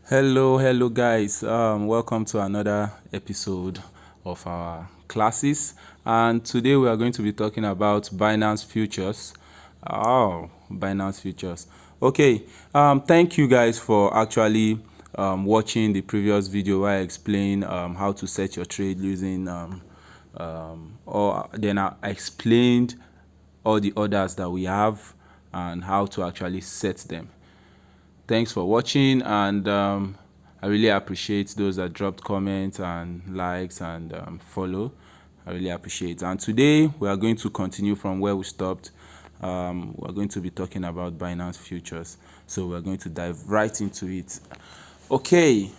Hello guys. Welcome to another episode of our classes, and today we are going to be talking about Binance Futures. Binance Futures. Okay. Thank you guys for actually watching the previous video where I explained how to set your trade using or then I explained all the orders that we have and how to actually set them. Thanks for watching, and I really appreciate those that dropped comments and likes and follow. I really appreciate. And today we are going to continue from where we stopped. We're going to be talking about Binance Futures, so we're going to dive right into it. Okay.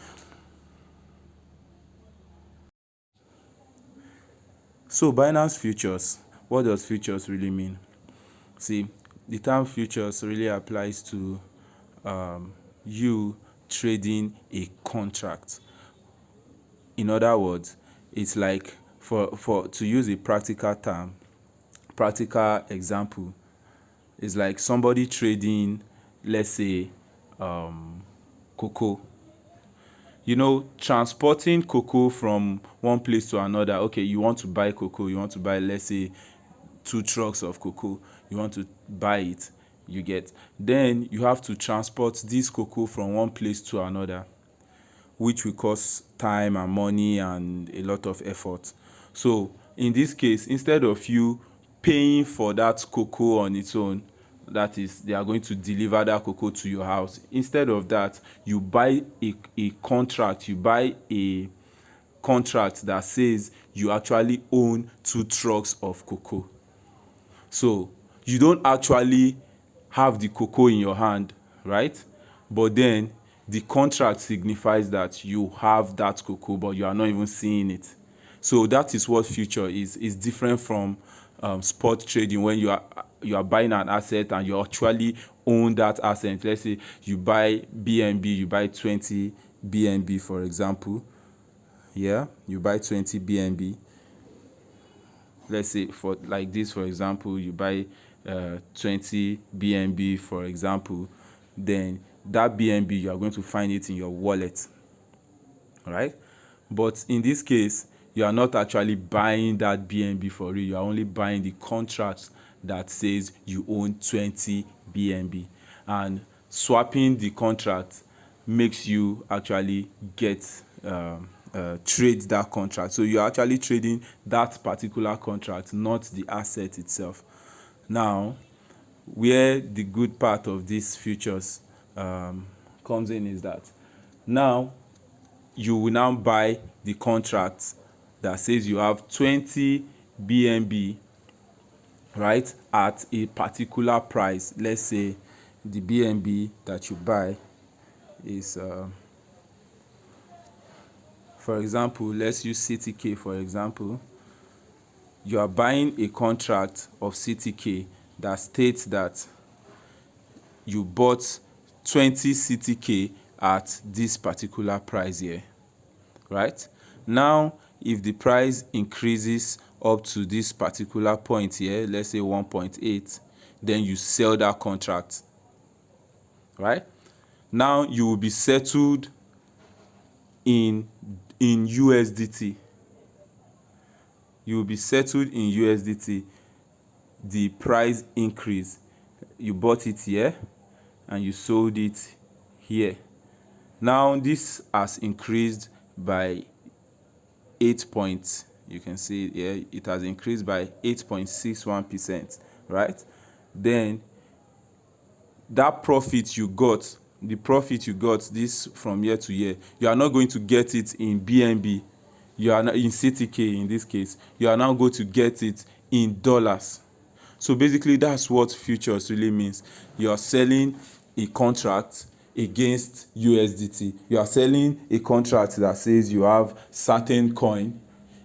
So Binance Futures, what does futures really mean? See, the term futures really applies to you trading a contract. In other words, it's like for to use a practical term, practical example, it's like somebody trading, let's say, cocoa. Transporting cocoa from one place to another. Okay, you want to buy cocoa, you want to buy, let's say, 2 trucks of cocoa, you want to buy it, you get, then you have to transport this cocoa from one place to another, which will cost time and money and a lot of effort. So in this case, instead of you paying for that cocoa on its own, that is, they are going to deliver that cocoa to your house, instead of that, you buy a contract, you buy a contract that says you actually own 2 trucks of cocoa. So you don't actually have the cocoa in your hand, right? But then the contract signifies that you have that cocoa, but you are not even seeing it. So that is what future is. It's different from spot trading, when you are buying an asset and you actually own that asset. Let's say you buy BNB, you buy 20 BNB, for example. Yeah, you buy 20 BNB. Let's say for like this, for example, you buy 20 BNB, for example, then that BNB, you are going to find it in your wallet, right? But in this case, you are not actually buying that BNB for real. You are only buying the contract that says you own 20 BNB, and swapping the contract makes you actually get trade that contract. So you're actually trading that particular contract, not the asset itself. Now, where the good part of these futures comes in is that now you will now buy the contract that says you have 20 BNB, right, at a particular price. Let's say the BNB that you buy is for example, let's use CTK for example. You are buying a contract of CTK that states that you bought 20 CTK at this particular price here, right? Now, if the price increases up to this particular point here, let's say 1.8, then you sell that contract, right? Now you will be settled in USDT. You will be settled in USDT. The price increase, you bought it here and you sold it here. Now this has increased by 8 points. You can see here it has increased by 8.61%, right? Then that profit you got, the profit you got this from year to year, you are not going to get it in BNB, you are not in CTK. In this case, you are now going to get it in dollars. So basically, that's what futures really means. You are selling a contract against USDT. You are selling a contract that says you have certain coin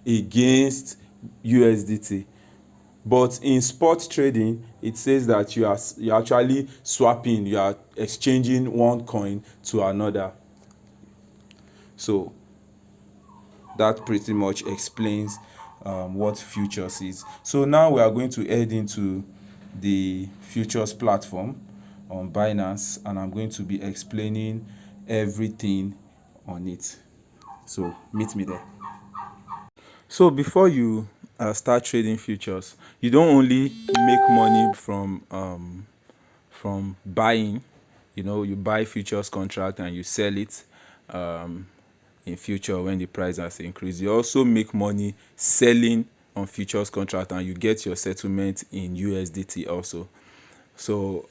against USDT. But in spot trading, it says that you're actually swapping, you are exchanging one coin to another. So that pretty much explains what futures is. So now we are going to head into the futures platform on Binance, and I'm going to be explaining everything on it. So meet me there. So before you start trading futures, you don't only make money from buying. You buy futures contract and you sell it in future when the price has increased. You also make money selling on futures contract and you get your settlement in USDT also. So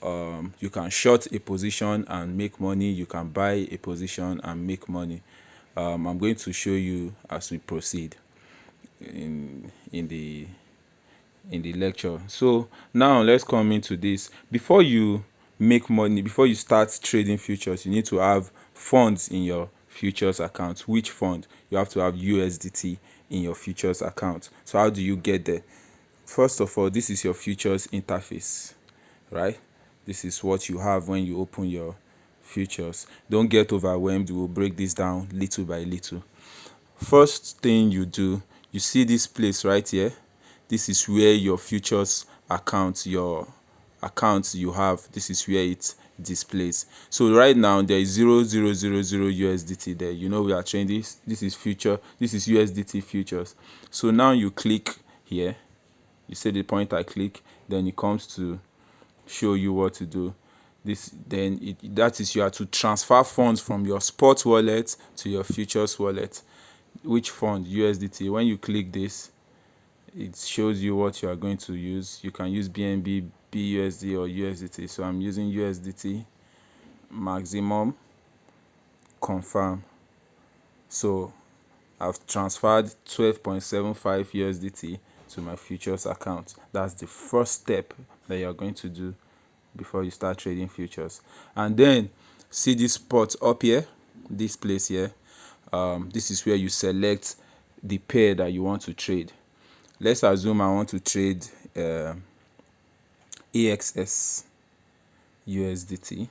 you can short a position and make money. You can buy a position and make money. I'm going to show you as we proceed in the lecture. So now let's come into this. Before you make money, before you start trading futures, you need to have funds in your futures account. Which fund? You have to have USDT in your futures account. So how do you get there? First of all, this is your futures interface, right? This is what you have when you open your futures. Don't get overwhelmed. We'll break this down little by little. First thing you do, you see this place right here. This is where your futures account, your accounts you have, this is where it displays. So right now there is 0.0000 USDT there. We are trading this is USDT futures. So now you click here, you see the point I click, then it comes to show you what to do. That is, you have to transfer funds from your spot wallet to your futures wallet. Which fund? USDT. When you click this, it shows you what you are going to use. You can use BNB, BUSD, or USDT. So I'm using USDT. Maximum. Confirm. So I've transferred 12.75 USDT to my futures account. That's the first step that you're going to do before you start trading futures. And then see this spot up here, this place here. This is where you select the pair that you want to trade. Let's assume I want to trade AXS USDT.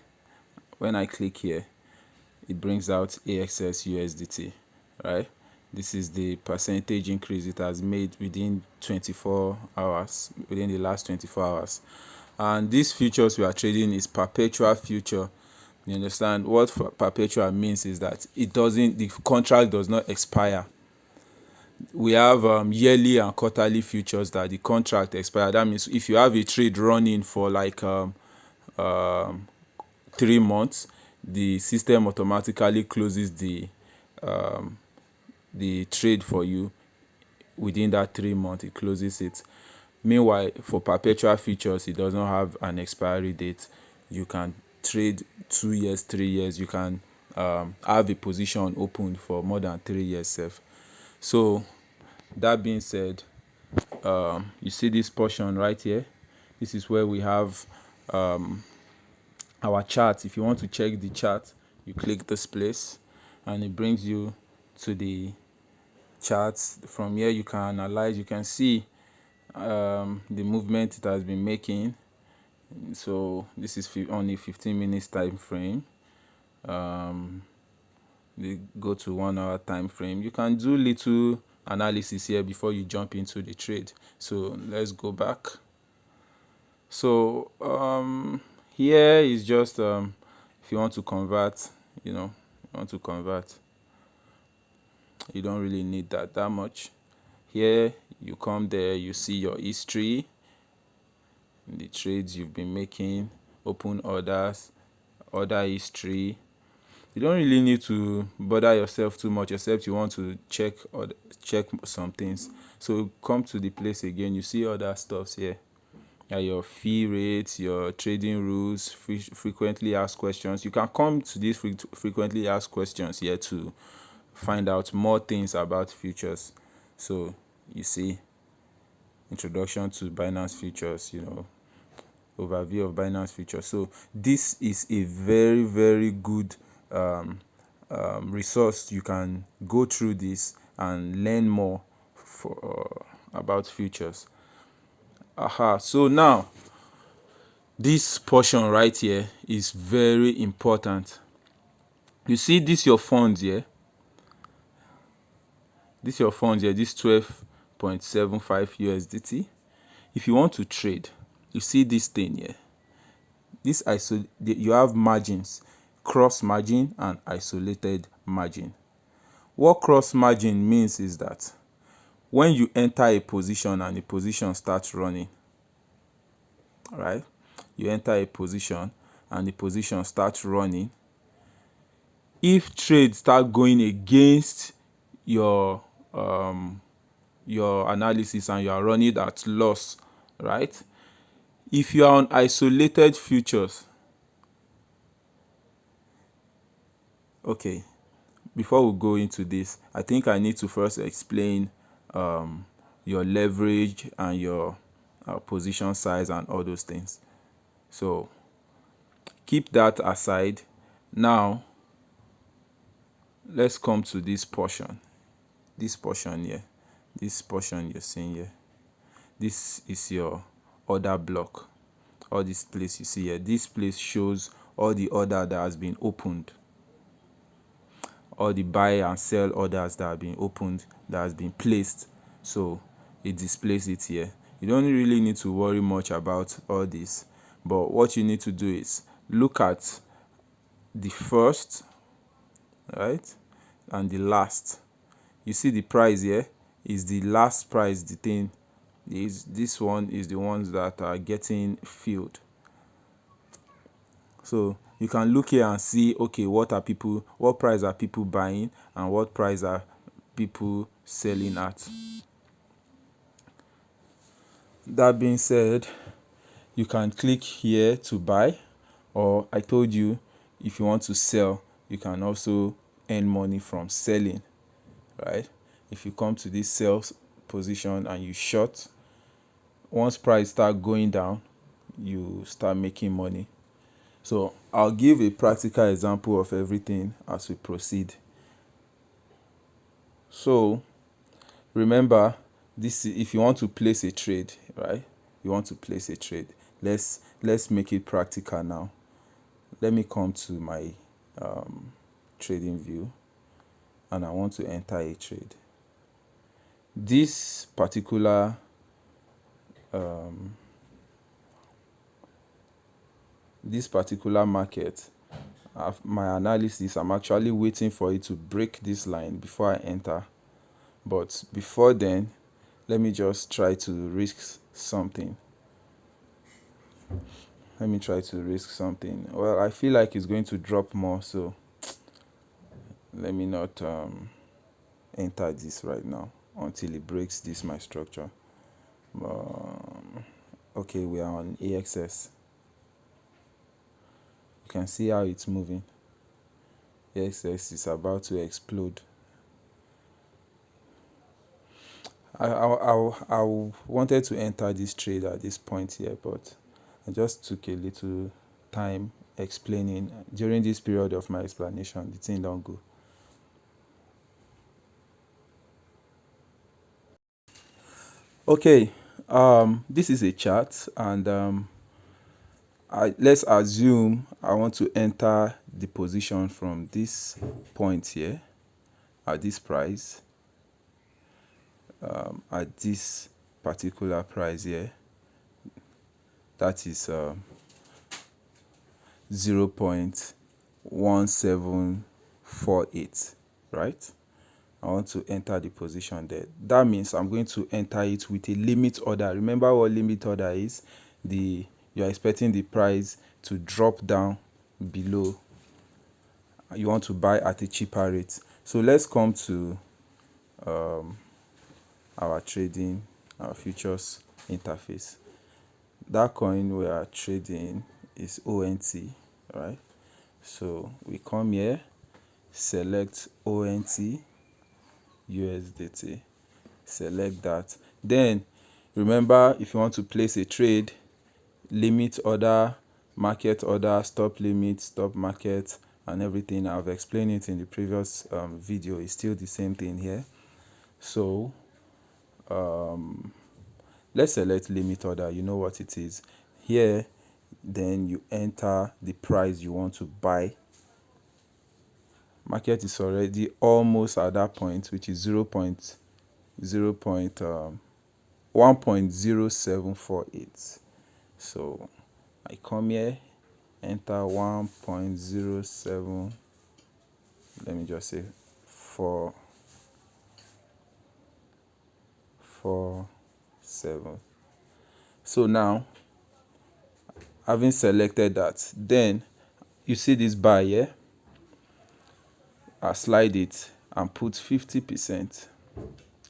When I click here, it brings out AXS USDT, right? This is the percentage increase it has made within 24 hours, within the last 24 hours. And these futures we are trading is perpetual future. You understand? What perpetual means is that the contract does not expire. We have yearly and quarterly futures that the contract expire. That means if you have a trade running for like 3 months, the system automatically closes the trade for you. Within that 3 months, it closes it. Meanwhile, for perpetual futures, it does not have an expiry date. You can trade 2 years, 3 years. You can have a position open for more than 3 years. So that being said, you see this portion right here. This is where we have our chart. If you want to check the chart, you click this place and it brings you to the charts. From here you can analyze, you can see the movement it has been making. So this is only 15 minutes time frame. They go to 1 hour time frame. You can do little analysis here before you jump into the trade. So let's go back. So here is just if you want to convert, you don't really need that much. Here you come, there you see your history, the trades you've been making, open orders, order history. You don't really need to bother yourself too much, except you want to check some things. So come to the place again, you see other stuffs here. Your fee rates, your trading rules, frequently asked questions. You can come to these frequently asked questions here to find out more things about futures. So you see introduction to Binance Futures, overview of Binance Futures. So this is a very, very good resource. You can go through this and learn more about futures. So now this portion right here is very important. You see this your funds here. This 12.75 USDT. If you want to trade, you see this thing here. You have margins. cross margin and isolated margin. What cross margin means is that when you enter a position and the position starts running, right? You enter a position and the position starts running. If trades start going against your analysis and you are running at loss, right? If you are on isolated futures, okay, before we go into this, I think I need to first explain your leverage and your position size and all those things. So keep that aside. Now let's come to this portion. This portion here. This portion you're seeing here. This is your order block. All this place you see here. This place shows all the order that has been opened. All the buy and sell orders that have been opened, that has been placed. So it displays it here. You don't really need to worry much about all this, but what you need to do is look at the first, right, and the last. You see the price here is the last price. The thing is, this one is the ones that are getting filled. So you can look here and see, okay, what price are people buying and what price are people selling at. That being said, you can click here to buy, or I told you, if you want to sell, you can also earn money from selling, right? If you come to this sales position and you short, once price start going down, you start making money. So I'll give a practical example of everything as we proceed. So remember, this, if you want to place a trade, right? You want to place a trade. Let's make it practical now. Let me come to my trading view and I want to enter a trade. This particular market, my analysis, I'm actually waiting for it to break this line before I enter. But before then, let me just try to risk something. Well, I feel like it's going to drop more, so let me not enter this right now until it breaks this my structure. Okay, we are on AXS. You can see how it's moving. AXS is about to explode. I wanted to enter this trade at this point here, but I just took a little time explaining. During this period of my explanation, the thing don't go. Okay, this is a chart, and let's assume I want to enter the position from this point here at this price, at this particular price here, that is 0.1748, right? I want to enter the position there. That means I'm going to enter it with a limit order. Remember what limit order is? You're expecting the price to drop down below. You want to buy at a cheaper rate. So let's come to our futures interface. That coin we are trading is ONT, right? So we come here, select ONT USDT, select that. Then remember, if you want to place a trade, limit order, market order, stop limit, stop market, and everything, I've explained it in the previous video. It's still the same thing here. So let's select limit order. You know what it is here. Then you enter the price you want to buy. Market is already almost at that point, which is 1.0748. So I come here, enter 1.07, let me just say 447. So now, having selected that, then you see this bar here, I slide it and put 50%.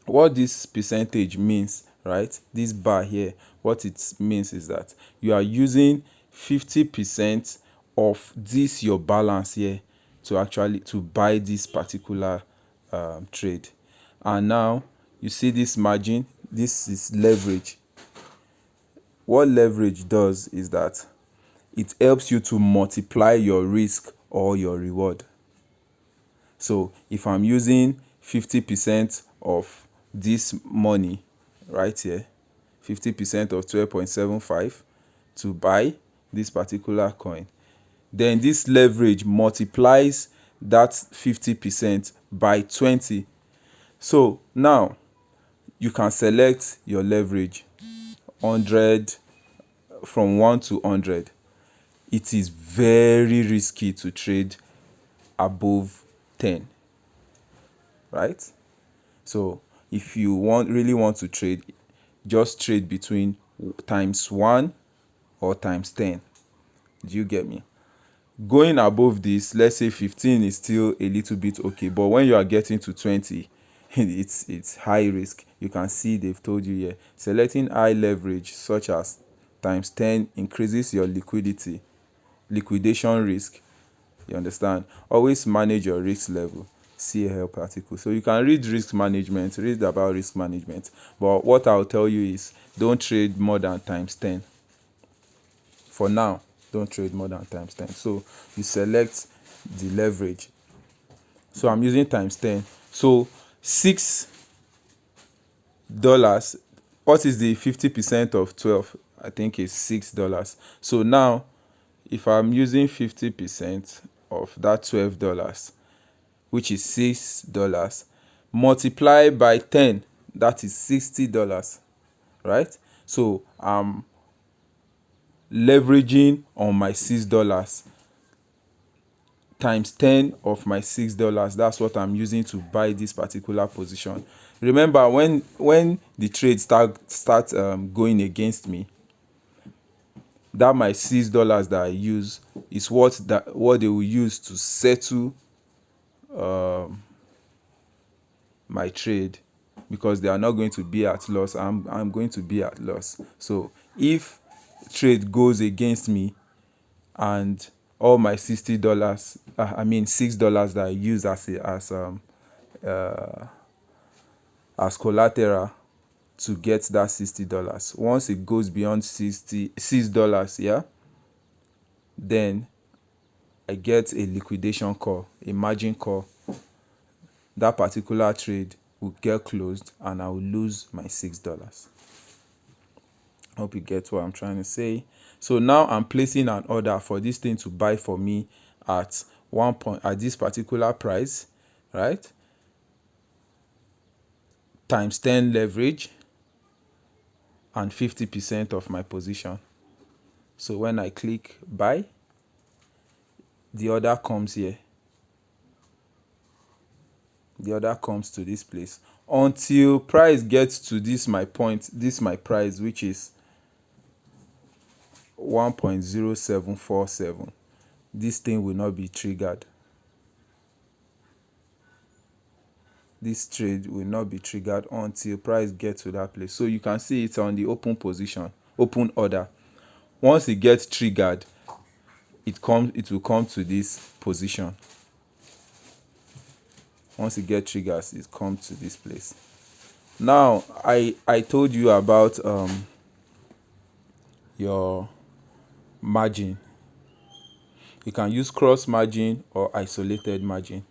What this percentage means, right? This bar here, what it means is that you are using 50% of this your balance here to actually to buy this particular trade. And now you see this margin, this is leverage. What leverage does is that it helps you to multiply your risk or your reward. So if I'm using 50% of this money right here, 50% of 12.75 to buy this particular coin, then this leverage multiplies that 50% by 20. So now you can select your leverage 100, from 1 to 100. It is very risky to trade above 10, right? So if you really want to trade, just trade between times 1 or times 10. Do you get me? Going above this, let's say 15 is still a little bit okay, but when you are getting to 20, it's high risk. You can see they've told you here, selecting high leverage such as times 10 increases your liquidation risk. You understand? Always manage your risk level. See a help article. So you can read read about risk management. But what I'll tell you is don't trade more than times 10. For now, don't trade more than times 10. So you select the leverage. So I'm using times 10. So $6. What is the 50% of 12? I think it's $6. So now, if I'm using 50% of that $12, which is $6, multiply by 10, that is $60, right? So I'm leveraging on my $6 times 10 of my $6. That's what I'm using to buy this particular position. Remember, when the trade start going against me, that my $6 that I use is what they will use to settle my trade, because they are not going to be at loss. I'm going to be at loss. So if trade goes against me and all my $60, $6 that I use as collateral to get that $60, once it goes beyond $6, yeah, then I get a liquidation call, a margin call. That particular trade will get closed and I will lose my $6. Hope you get what I'm trying to say. So now I'm placing an order for this thing to buy for me at this particular price, right? Times 10 leverage and 50% of my position. So when I click buy, the order comes here. The order comes to this place until price gets to this my point, this my price, which is 1.0747. This thing will not be triggered. This trade will not be triggered until price gets to that place. So you can see it's on the open position, open order. Once it gets triggered, it will come to this position. Once it gets triggered, it comes to this place. Now I told you about your margin. You can use cross margin or isolated margin.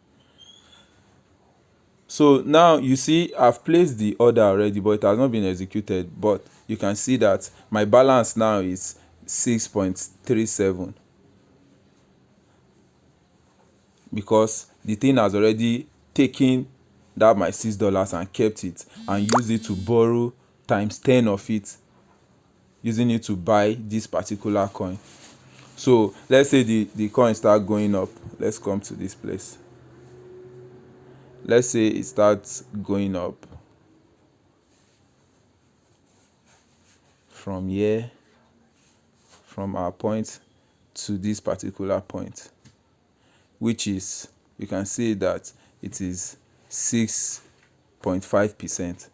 So now you see I've placed the order already, but it has not been executed. But you can see that my balance now is 6.37, because the thing has already taken that my $6 and kept it and used it to borrow times 10 of it, using it to buy this particular coin. So let's say the coin start going up. Let's come to this place. Let's say it starts going up from here, from our point to this particular point, which is, you can see that it is 6.5%.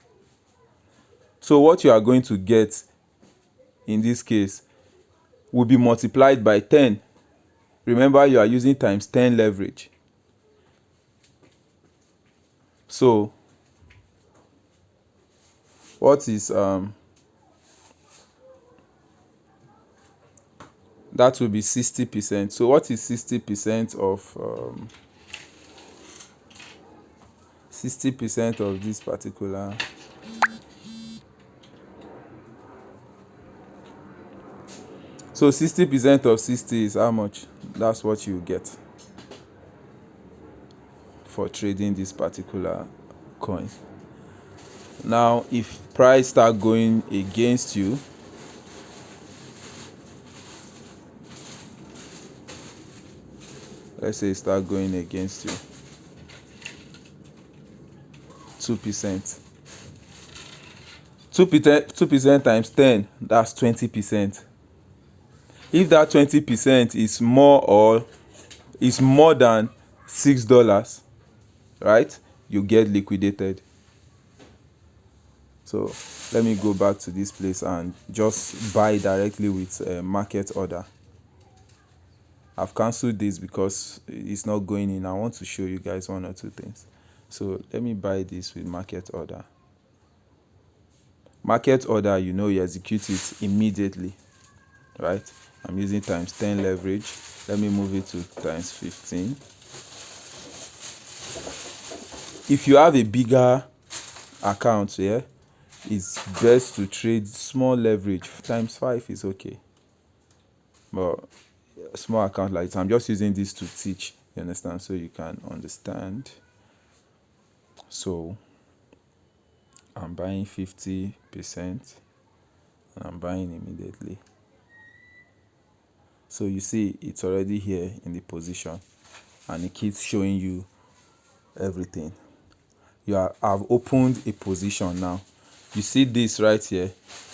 So what you are going to get in this case will be multiplied by 10. Remember, you are using times 10 leverage. So what is that will be 60%. So what is 60% of 60% of this particular? So 60% of 60 is how much? That's what you get for trading this particular coin. Now, if price start going against you, let's say it start going against you, 2%. 2% times 10, that's 20%. If that 20% is more than $6, right, you get liquidated. So let me go back to this place and just buy directly with a market order. I've cancelled this because it's not going in. I want to show you guys one or two things. So let me buy this with market order. Market order, you execute it immediately, right? I'm using times 10 leverage. Let me move it to times 15. If you have a bigger account here, it's best to trade small leverage. Times 5 is okay. But a small account like this, I'm just using this to teach, you understand, so you can understand. So I'm buying 50% and I'm buying immediately. So you see it's already here in the position and it keeps showing you everything. I've opened a position now. You see this right here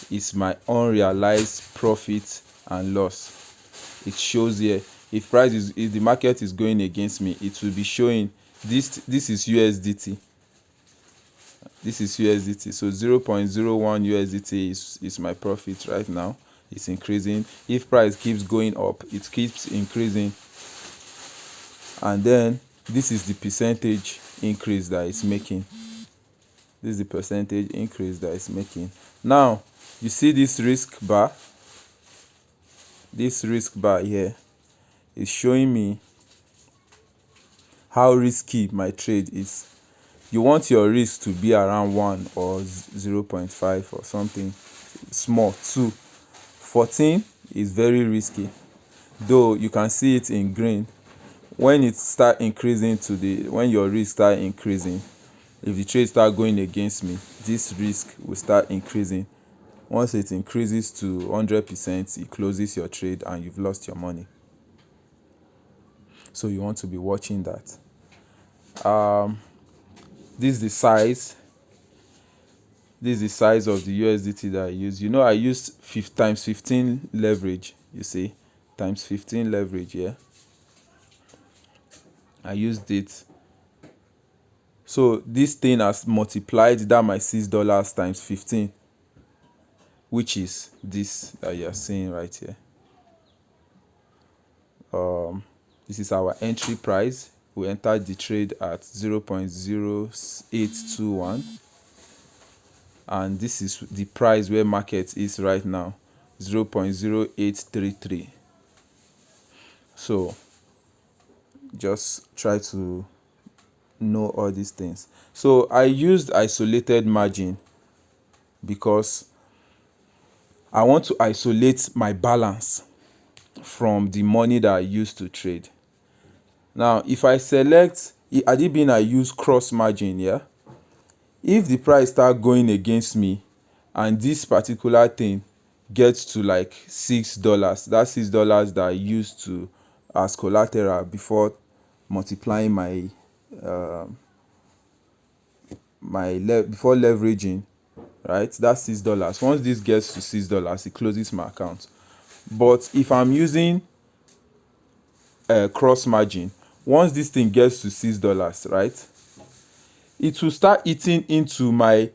is my unrealized profit and loss. It shows here, if the market is going against me, it will be showing this is USDT. This is USDT. So 0.01 USDT is my profit right now. It's increasing. If price keeps going up, it keeps increasing. And then this is the percentage increase that it's making. This is the percentage increase that it's making. Now, you see this risk bar? This risk bar here is showing me how risky my trade is. You want your risk to be around 1 or 0.5 or something small. 2. 14 is very risky, though you can see it in green. When it start increasing when your risk start increasing, if the trade start going against me, this risk will start increasing. Once it increases to 100%, it closes your trade and you've lost your money. So you want to be watching that. This is the size. This is the size of the USDT that I use. I used times 15 leverage. You see, times 15 leverage here. I used it. So this thing has multiplied that my $6 times 15, which is this that you are seeing right here. This is our entry price. We entered the trade at 0.0821, and this is the price where market is right now, 0.0833. So just try to know all these things. So I used isolated margin because I want to isolate my balance from the money that I used to trade. Now, if I select, I use cross margin, yeah? If the price start going against me and this particular thing gets to like $6, that $6 that I used to as collateral before multiplying my before leveraging, right? That's $6. Once this gets to $6, it closes my account. But if I'm using cross margin, once this thing gets to $6, right, it will start eating into my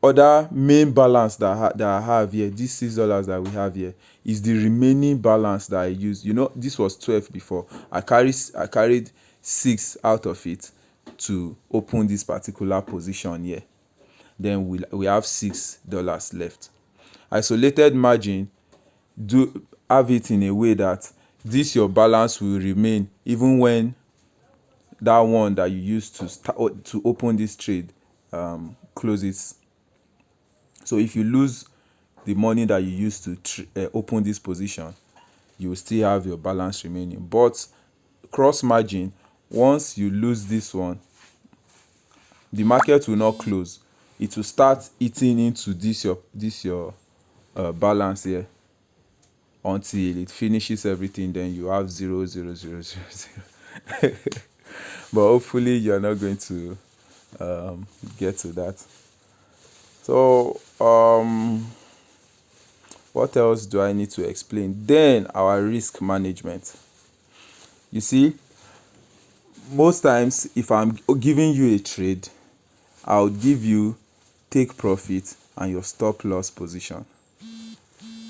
other main balance that I have here. This $6 that we have here is the remaining balance that I use. You know, this was 12 before. I carried 6 out of it to open this particular position here. Then we have $6 left. Isolated margin, do have it in a way that this your balance will remain even when that one that you used to open this trade closes. So if you lose the money that you used to open this position, you will still have your balance remaining. But cross margin, once you lose this one, the market will not close. It will start eating into this your balance here until it finishes everything. Then you have 0, 0, 0, 0, 0. But hopefully you're not going to get to that. So what else do I need to explain? Then our risk management. You see, most times if I'm giving you a trade, I'll give you take profit and your stop loss position.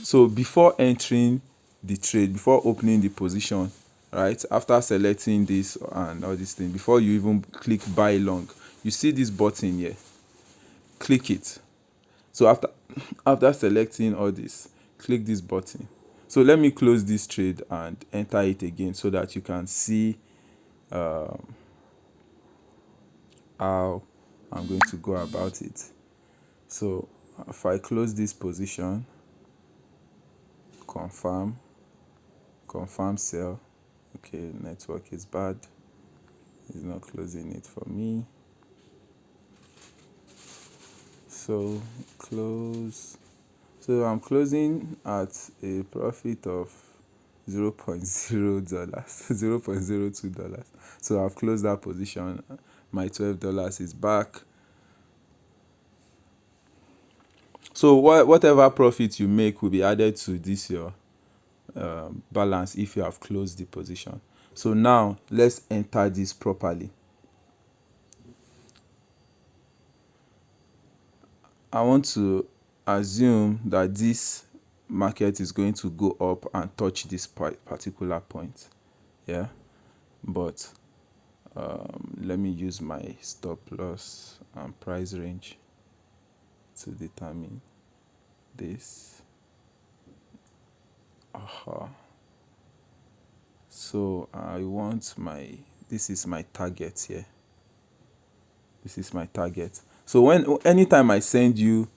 So before entering the trade, before opening the position, right, after selecting this and all these things, before you even click buy long, you see this button here, click it. So after selecting all this, click this button. So let me close this trade and enter it again so that you can see how I'm going to go about it. So if I close this position, confirm sell. Okay, network is bad, it's not closing it for me. So close. So I'm closing at a profit of $0.0, $0.02. So I've closed that position. My $12 is back. So whatever profit you make will be added to this your balance if you have closed the position. So now let's enter this properly. I want to assume that this market is going to go up and touch this particular point. Yeah, but let me use my stop loss and price range to determine this. So I want this is my target here. This is my target. So anytime I send you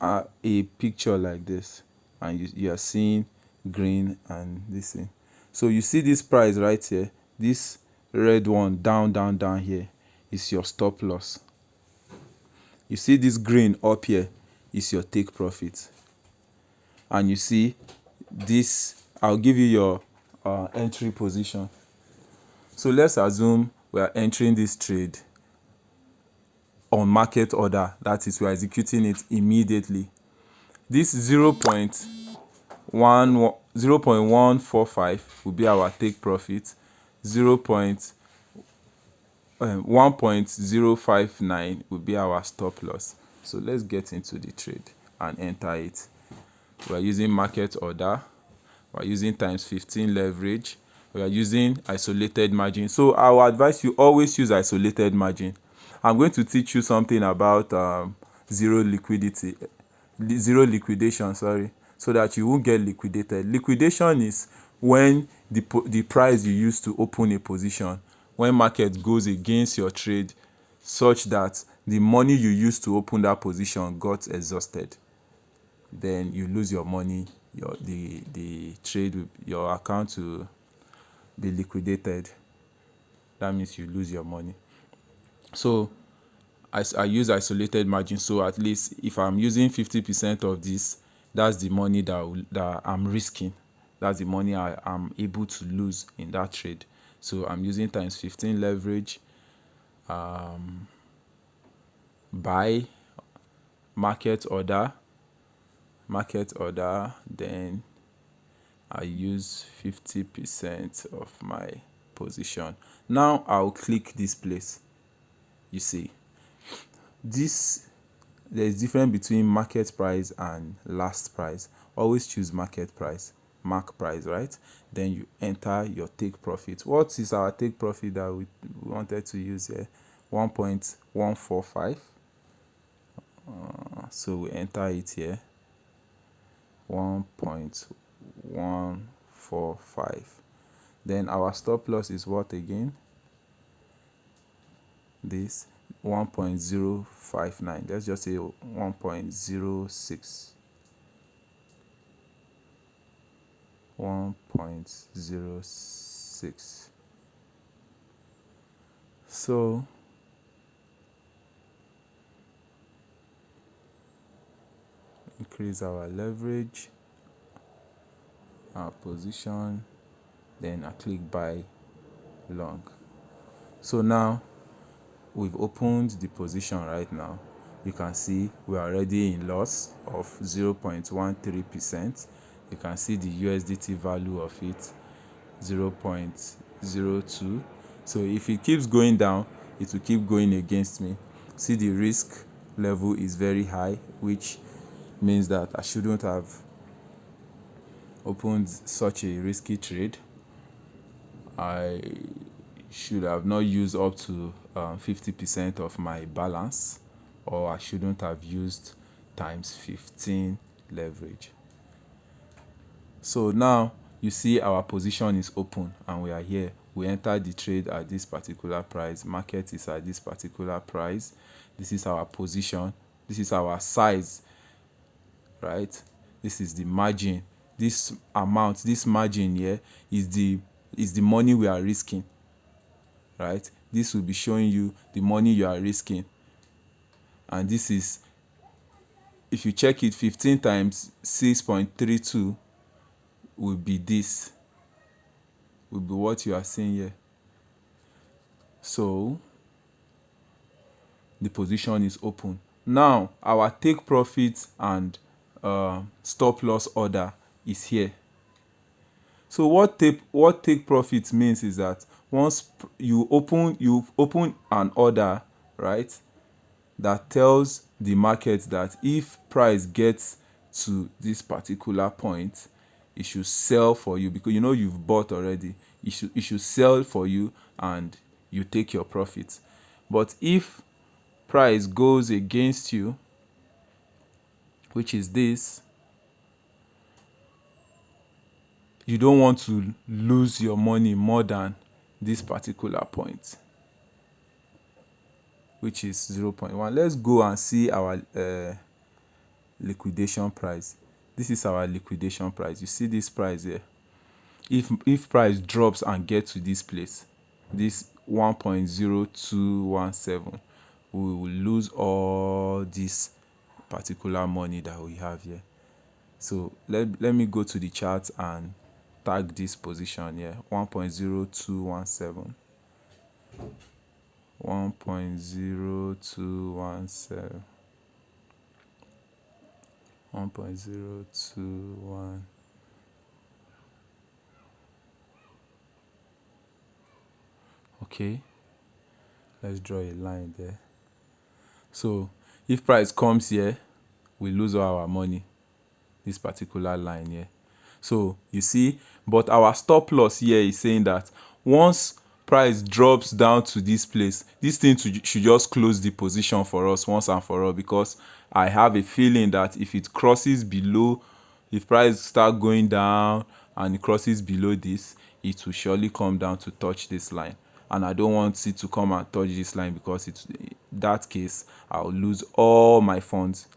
a picture like this and you are seeing green and this thing, so you see this price right here, this red one down here is your stop loss. You see this green up here is your take profit, and you see this, I'll give you your entry position. So let's assume we are entering this trade on market order, that is, we are executing it immediately. This 0.145 will be our take profit, 1.059 will be our stop loss. So let's get into the trade and enter it. We are using market order, we are using times 15 leverage, we are using isolated margin. So I will advise you always use isolated margin. I'm going to teach you something about zero liquidation, so that you won't get liquidated. Liquidation is when the price you use to open a position, when market goes against your trade such that the money you used to open that position got exhausted, then you lose your money, the trade, your account will be liquidated. That means you lose your money. So I use isolated margin. So at least if I'm using 50% of this, That's the money that I'm risking. That's the money I am able to lose in that trade. So I'm using times 15 leverage, buy, market order, then I use 50% of my position. Now I'll click this place. You see, this there's difference between market price and last price. Always choose market price, mark price, right? Then you enter your take profit. What is our take profit that we wanted to use here? 1.145. So we enter it here. 1.145. Then our stop loss is what again? This 1.059. Let's just say 1.06. 1.06. So increase our leverage, our position, then I click buy long. So now we've opened the position. Right now you can see we're already in loss of 0.13%. You can see the USDT value of it 0.02. So if it keeps going down, it will keep going against me. See, the risk level is very high, which means that I shouldn't have opened such a risky trade. I should have not used up to 50% of my balance, or I shouldn't have used times 15 leverage. So now you see our position is open and we are here. We entered the trade at this particular price. Market is at this particular price. This is our position. This is our size, right? This is the margin. This amount, this margin here is the money we are risking, right? This will be showing you the money you are risking. And this is, if you check it, 15 times 6.32 will be this, will be what you are seeing here. So the position is open. Now our take profit and stop loss order is here. So what take profit means is that once you open an order, right, that tells the market that if price gets to this particular point, it should sell for you, because you know you've bought already. It should sell for you and you take your profit. But if price goes against you, which is this, you don't want to lose your money more than this particular point, which is 0.1. Let's go and see our liquidation price. This is our liquidation price. You see this price here. If price drops and gets to this place, this 1.0217, we will lose all this particular money that we have here. So let me go to the chart and tag this position here. 1.0217. 1.0217. 1.021. Okay, let's draw a line there. So if price comes here, we lose all our money, this particular line here. So you see, but our stop loss here is saying that once price drops down to this place, this thing should just close the position for us once and for all, because I have a feeling that if it crosses below, if price start going down and it crosses below this, it will surely come down to touch this line. And I don't want it to come and touch this line, because in that case I'll lose all my funds.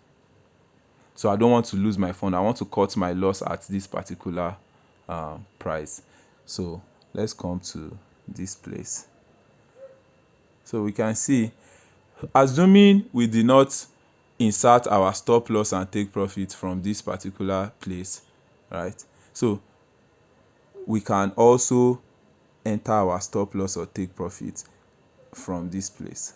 So I don't want to lose my fund. I want to cut my loss at this particular price. So let's come to this place. So we can see, assuming we did not insert our stop loss and take profit from this particular place, right? So we can also enter our stop loss or take profit from this place.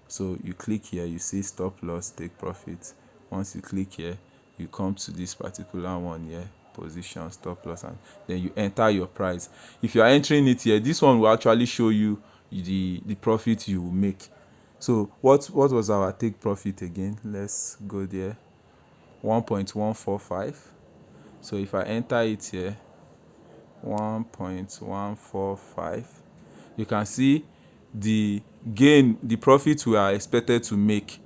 So you click here, you see stop loss, take profit. Once you click here, you come to this particular one here, position, stop loss, and then you enter your price. If you are entering it here, this one will actually show you the profit you will make. So what was our take profit again? Let's go there. 1.145. So if I enter it here, 1.145, you can see the gain, the profit we are expected to make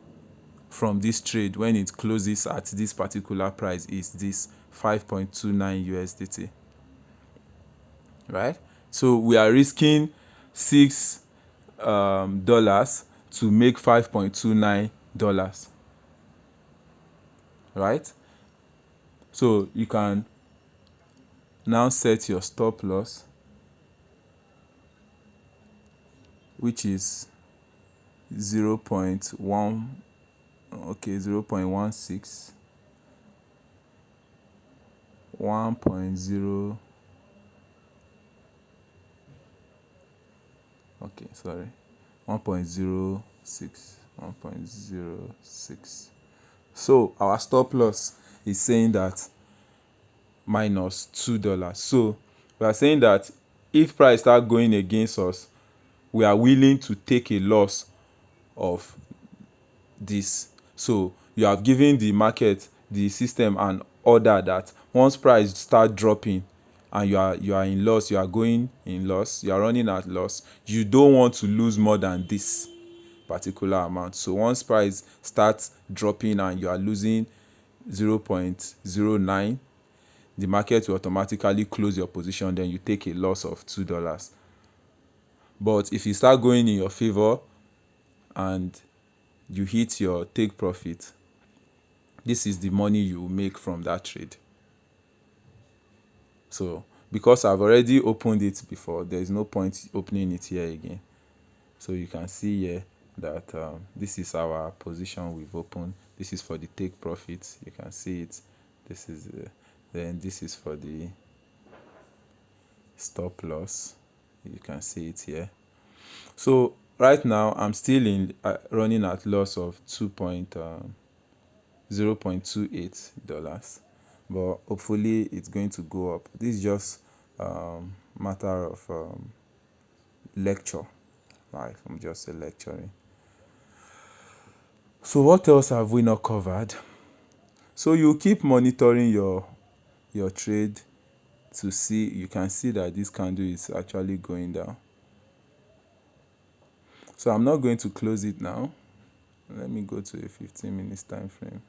from this trade when it closes at this particular price is this 5.29 USDT, right? So we are risking $6 to make $5.29, right? So you can now set your stop loss, which is 0.1, okay, 0.16, 1.0, okay, sorry, 1.06, 1.06. So our stop loss is saying that minus $2. So we are saying that if price start going against us, we are willing to take a loss of this. So you have given the market, the system, an order that once price start dropping and you are in loss, you are going in loss, you are running at loss, you don't want to lose more than this particular amount. So once price starts dropping and you are losing 0.09, the market will automatically close your position, then you take a loss of $2. But if you start going in your favor and you hit your take profit, this is the money you make from that trade. So because I've already opened it before, there is no point opening it here again. So you can see here that this is our position we've opened. This is for the take profit. You can see it. This is then this is for the stop loss. You can see it here. So right now I'm still in running at loss of $0.28, but hopefully it's going to go up. This is just matter of lecture, right? I'm just lecturing. So what else have we not covered? So you keep monitoring your trade to see. You can see that this candle is actually going down. So I'm not going to close it now. Let me go to a 15 minutes time frame.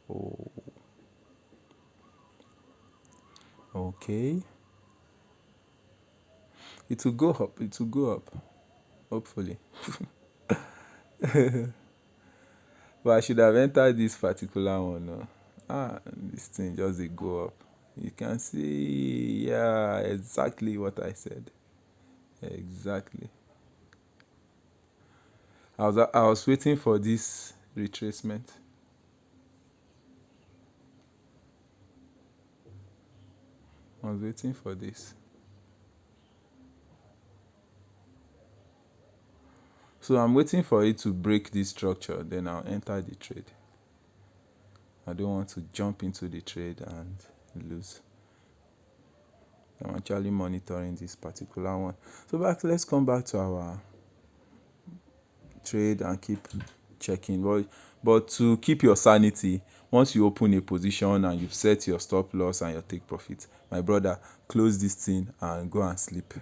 Oh, okay. It will go up. It will go up, hopefully. But I should have entered this particular one. No? This thing just dey go up. You can see, yeah, exactly what I said. Exactly. I was waiting for this retracement. I was waiting for this. So I'm waiting for it to break this structure, then I'll enter the trade. I don't want to jump into the trade and lose. I'm actually monitoring this particular one. So let's come back to our trade and keep checking. But to keep your sanity, once you open a position and you've set your stop loss and your take profit, my brother, close this thing and go and sleep.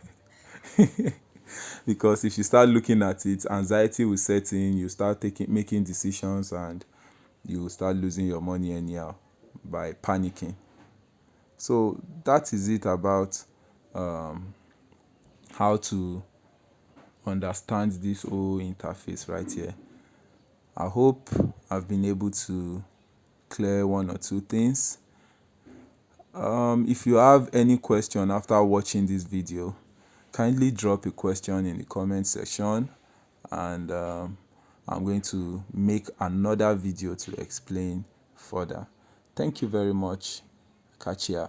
Because if you start looking at it, anxiety will set in, you start making decisions, and you will start losing your money anyhow by panicking. So that is it about how to understand this whole interface right here. I hope I've been able to clear one or two things. If you have any question after watching this video, kindly drop a question in the comment section, and I'm going to make another video to explain further. Thank you very much. Catch ya.